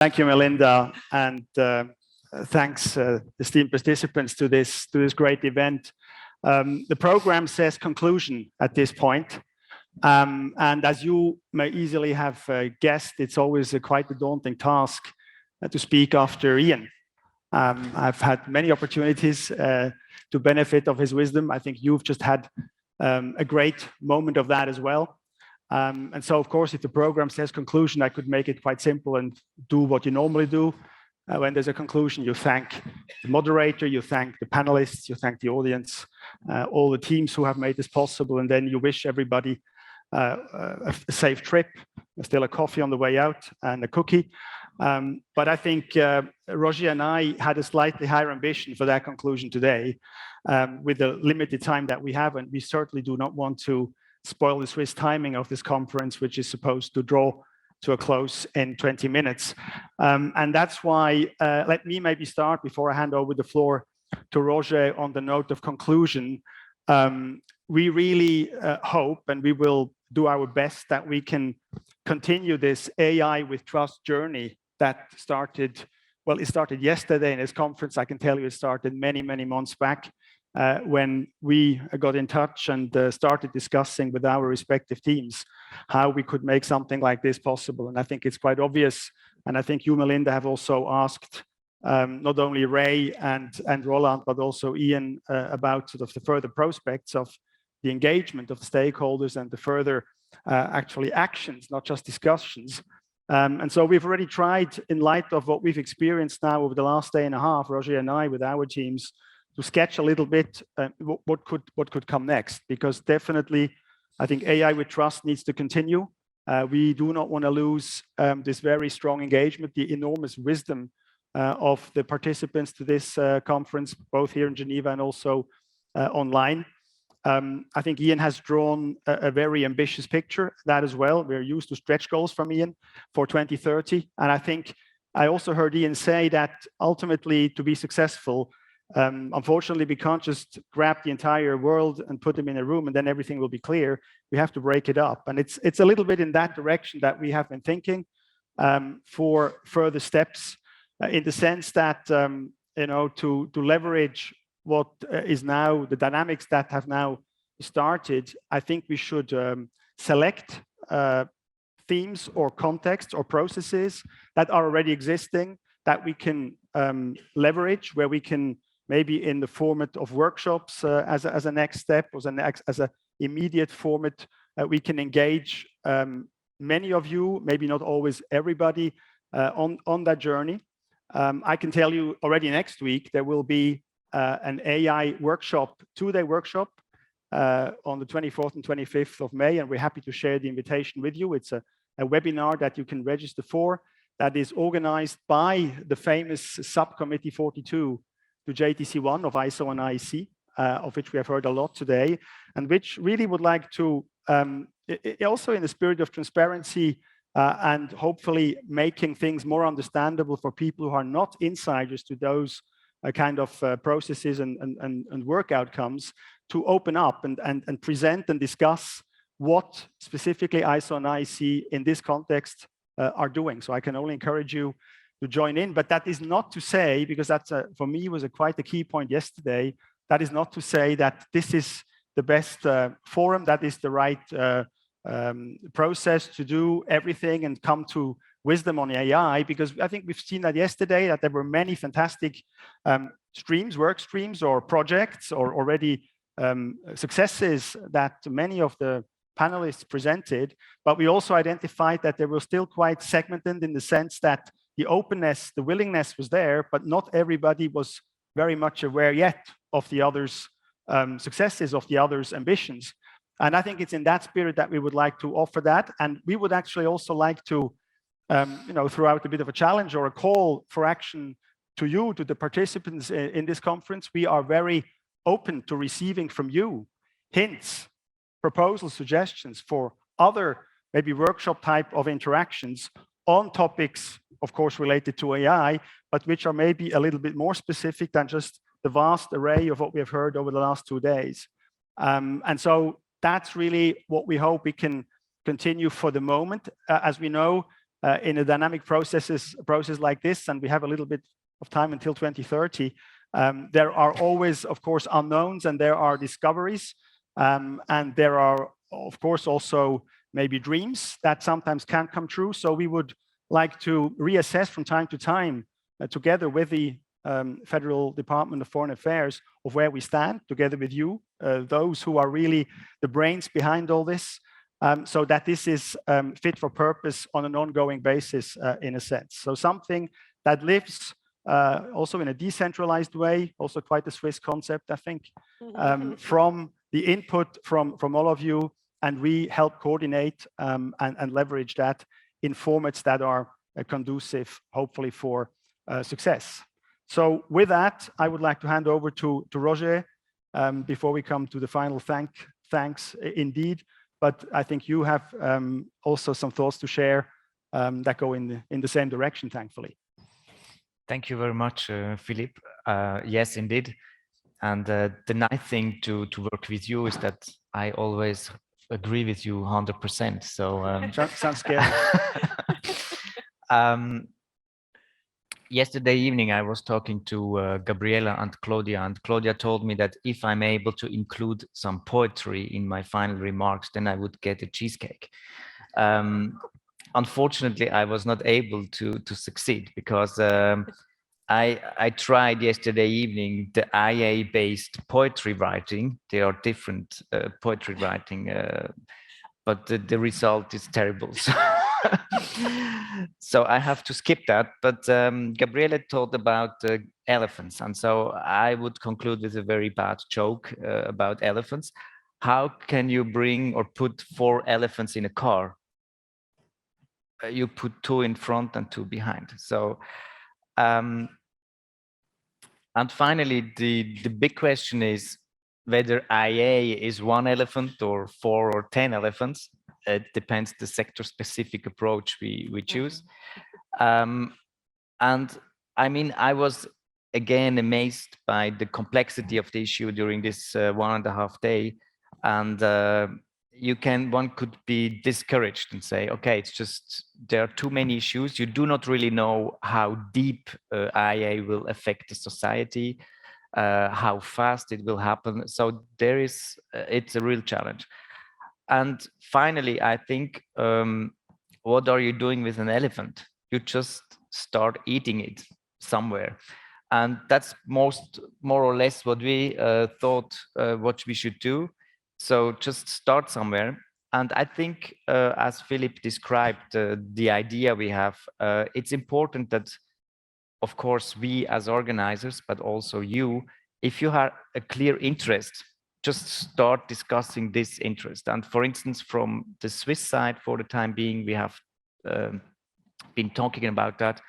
Thank you, Melinda, and thanks, esteemed participants, to this great event. The program says conclusion at this point, and as you may easily have guessed, it's always quite a daunting task to speak after Ian. I've had many opportunities to benefit of his wisdom. I think you've just had a great moment of that as well. And so, of course, if the program says conclusion, I could make it quite simple and do what you normally do. When there's a conclusion, you thank the moderator, you thank the panelists, you thank the audience, all the teams who have made this possible, and then you wish everybody a safe trip, still a coffee on the way out and a cookie. But I think Roger and I had a slightly higher ambition for that conclusion today with the limited time that we have, and we certainly do not want to spoil the Swiss timing of this conference, which is supposed to draw to a close in 20 minutes. And that's why, let me maybe start before I hand over the floor to Roger on the note of conclusion. We really hope, and we will do our best, that we can continue this AI with Trust journey that started, well, it started yesterday in this conference. I can tell you it started many, many months back. When we got in touch and started discussing with our respective teams how we could make something like this possible. And I think it's quite obvious. And I think you, Melinda, have also asked not only Ray and Roland, but also Ian about sort of the further prospects of the engagement of the stakeholders and the further actually actions, not just discussions. And so we've already tried, in light of what we've experienced now over the last day and a half, Roger and I, with our teams, to sketch a little bit what could come next, because definitely I think AI with Trust needs to continue. We do not want to lose this very strong engagement, the enormous wisdom of the participants to this conference, both here in Geneva and also online. I think Ian has drawn a very ambitious picture, that as well. We're used to stretch goals from Ian for 2030. And I think I also heard Ian say that ultimately, to be successful, unfortunately, we can't just grab the entire world and put them in a room and then everything will be clear. We have to break it up. And it's a little bit in that direction that we have been thinking for further steps, in the sense that, to leverage what is now the dynamics that have now started. I think we should select themes or contexts or processes that are already existing that we can leverage, where we can maybe in the format of workshops as a next step, as an immediate format, we can engage many of you, maybe not always everybody, on that journey. I can tell you already next week, there will be an AI workshop, 2-day workshop on the 24th and 25th of May, and we're happy to share the invitation with you. It's a webinar that you can register for, that is organized by the famous Subcommittee 42 to JTC1 of ISO and IEC, of which we have heard a lot today, and which really would like to, also in the spirit of transparency and hopefully making things more understandable for people who are not insiders to those kind of processes and work outcomes, to open up and present and discuss what specifically ISO and IEC in this context are doing. So I can only encourage you to join in, but that is not to say, because that's for me was quite a key point yesterday, that is not to say that this is the best forum, that is the right process to do everything and come to wisdom on AI, because I think we've seen that yesterday, that there were many fantastic work streams or projects or already successes that many of the panelists presented, but we also identified that they were still quite segmented in the sense that the openness, the willingness was there, but not everybody was very much aware yet of the others' successes, of the others' ambitions. And I think it's in that spirit that we would like to offer that. And we would actually also like to, throw out a bit of a challenge or a call for action to you, to the participants in this conference. We are very open to receiving from you hints, proposals, suggestions for other maybe workshop type of interactions on topics, of course, related to AI, but which are maybe a little bit more specific than just the vast array of what we have heard over the last 2 days. And so that's really what we hope we can continue for the moment. As we know, in a dynamic process like this, and we have a little bit of time until 2030, there are always, of course, unknowns, and there are discoveries, and there are, of course, also maybe dreams that sometimes can't come true. So we would like to reassess from time to time, together with the Federal Department of Foreign Affairs, of where we stand, together with you, those who are really the brains behind all this, so that this is fit for purpose on an ongoing basis, in a sense. So something that lives also in a decentralized way, also quite a Swiss concept, I think, from the input from all of you, and we help coordinate and leverage that in formats that are conducive, hopefully, for success. So with that, I would like to hand over to Roger before we come to the final thanks indeed. But I think you have also some thoughts to share that go in the same direction, thankfully. Thank you very much, Philippe. Yes, indeed. And the nice thing to work with you is that I always agree with you 100%. So sounds scary. Yesterday evening, I was talking to Gabriela and Claudia told me that if I'm able to include some poetry in my final remarks, then I would get a cheesecake. Unfortunately, I was not able to succeed because I tried yesterday evening the IA-based poetry writing. They are different poetry writing, but the result is terrible. So I have to skip that. But Gabriele talked about elephants. And so I would conclude with a very bad joke about elephants. How can you bring or put 4 elephants in a car? You put 2 in front and 2 behind. So, and finally, the big question is whether IA is 1 elephant or 4 or 10 elephants. It depends the sector-specific approach we choose. And I mean, I was again amazed by the complexity of the issue during this 1.5 days. And one could be discouraged and say, okay, it's just there are too many issues. You do not really know how deep IA will affect the society, how fast it will happen. So it's a real challenge. And finally, I think, what are you doing with an elephant? You just start eating it somewhere. And that's more or less what we thought what we should do. So just start somewhere. And I think, as Philippe described the idea we have, it's important that, of course, we as organizers, but also you, if you have a clear interest, just start discussing this interest. And for instance, from the Swiss side, for the time being, we have been talking about that.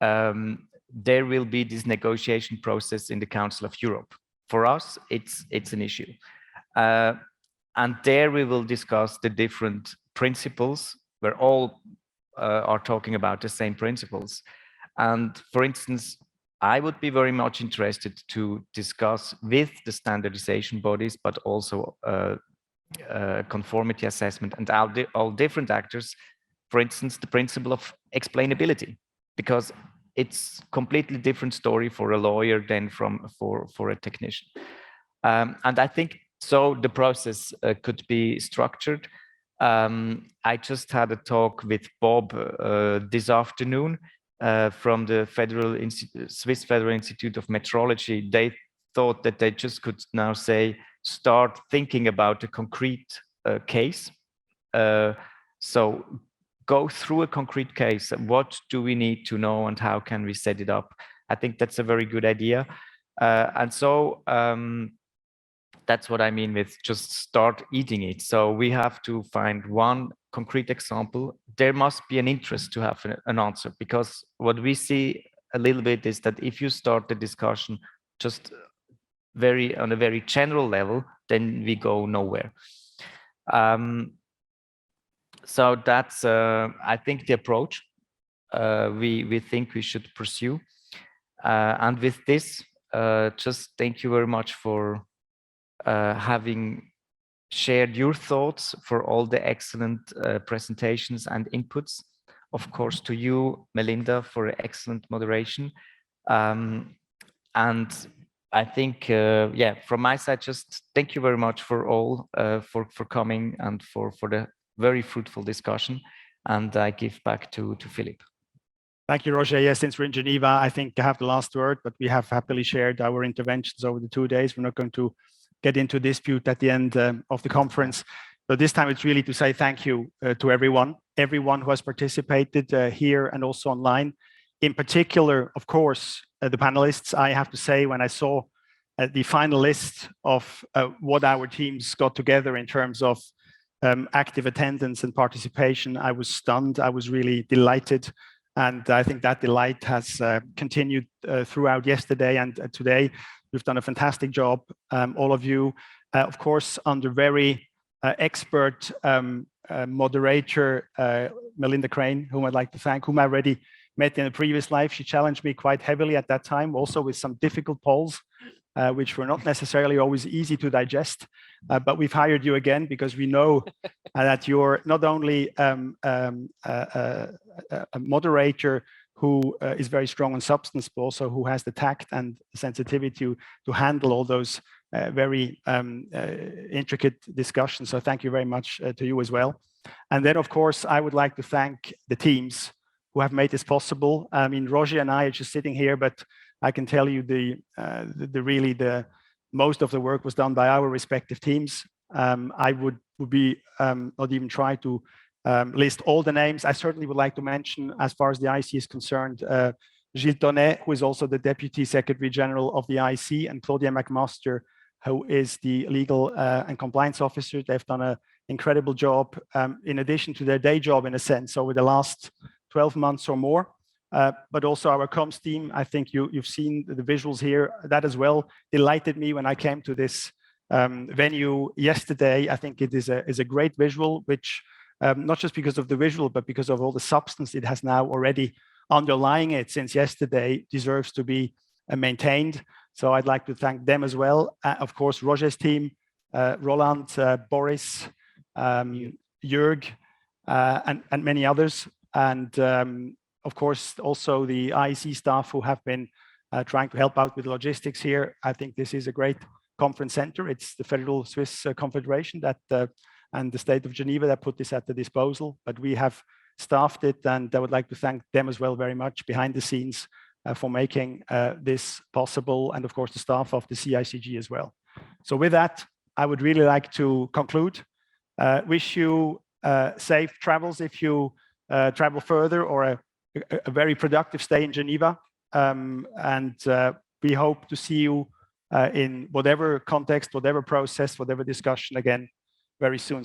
There will be this negotiation process in the Council of Europe. For us, it's an issue. And there we will discuss the different principles, where all are talking about the same principles. And for instance, I would be very much interested to discuss with the standardization bodies, but also conformity assessment and all different actors, for instance, the principle of explainability, because it's completely different story for a lawyer than for a technician. And I think so the process could be structured. I just had a talk with Bob this afternoon, from the Swiss Federal Institute of Metrology. They thought that they just could now start thinking about a concrete case. So go through a concrete case. What do we need to know and how can we set it up? I think that's a very good idea. And so that's what I mean with just start eating it. So we have to find one concrete example. There must be an interest to have an answer, because what we see a little bit is that if you start the discussion just on a very general level, then we go nowhere. So that's, I think, the approach we think we should pursue. And with this, just thank you very much for having shared your thoughts, for all the excellent presentations and inputs. of course, to you, Melinda, for excellent moderation. And I think, yeah, from my side, just thank you very much for all, for coming and for the very fruitful discussion. And I give back to Philippe. Thank you, Roger. Yes, since we're in Geneva, I think I have the last word, but we have happily shared our interventions over the 2 days. We're not going to get into dispute at the end of the conference. But this time it's really to say thank you to everyone who has participated here and also online. In particular, of course, the panelists. I have to say, when I saw the final list of what our teams got together in terms of active attendance and participation, I was stunned. I was really delighted. And I think that delight has continued throughout yesterday and today. You've done a fantastic job, all of you. Of course, under very expert moderator, Melinda Crane, whom I'd like to thank, whom I already met in a previous life. She challenged me quite heavily at that time, also with some difficult polls, which were not necessarily always easy to digest. But we've hired you again because we know that you're not only a moderator who is very strong on substance, but also who has the tact and sensitivity to handle all those very intricate discussions. So thank you very much to you as well. And then, of course, I would like to thank the teams who have made this possible. I mean, Roger and I are just sitting here, but I can tell you the most of the work was done by our respective teams. I would be not even try to list all the names. I certainly would like to mention, as far as the IC is concerned, Gilles Tonnet, who is also the Deputy Secretary General of the IC, and Claudia McMaster, who is the Legal and Compliance Officer. They've done an incredible job in addition to their day job, in a sense, over the last 12 months or more. But also our comms team. I think you've seen the visuals here. That as well delighted me when I came to this venue yesterday. I think it is a great visual, which not just because of the visual, but because of all the substance it has now already underlying it since yesterday, deserves to be maintained. So I'd like to thank them as well. Of course, Roger's team, Roland, Boris, Jörg, and many others. And of course, also the IEC staff who have been trying to help out with logistics here. I think this is a great conference center. It's the Federal Swiss Confederation that and the state of Geneva that put this at the disposal. But we have staffed it, and I would like to thank them as well very much behind the scenes for making this possible, and of course the staff of the CICG as well. So with that, I would really like to conclude. Wish you safe travels if you travel further, or a very productive stay in Geneva. And we hope to see you in whatever context, whatever process, whatever discussion again very soon.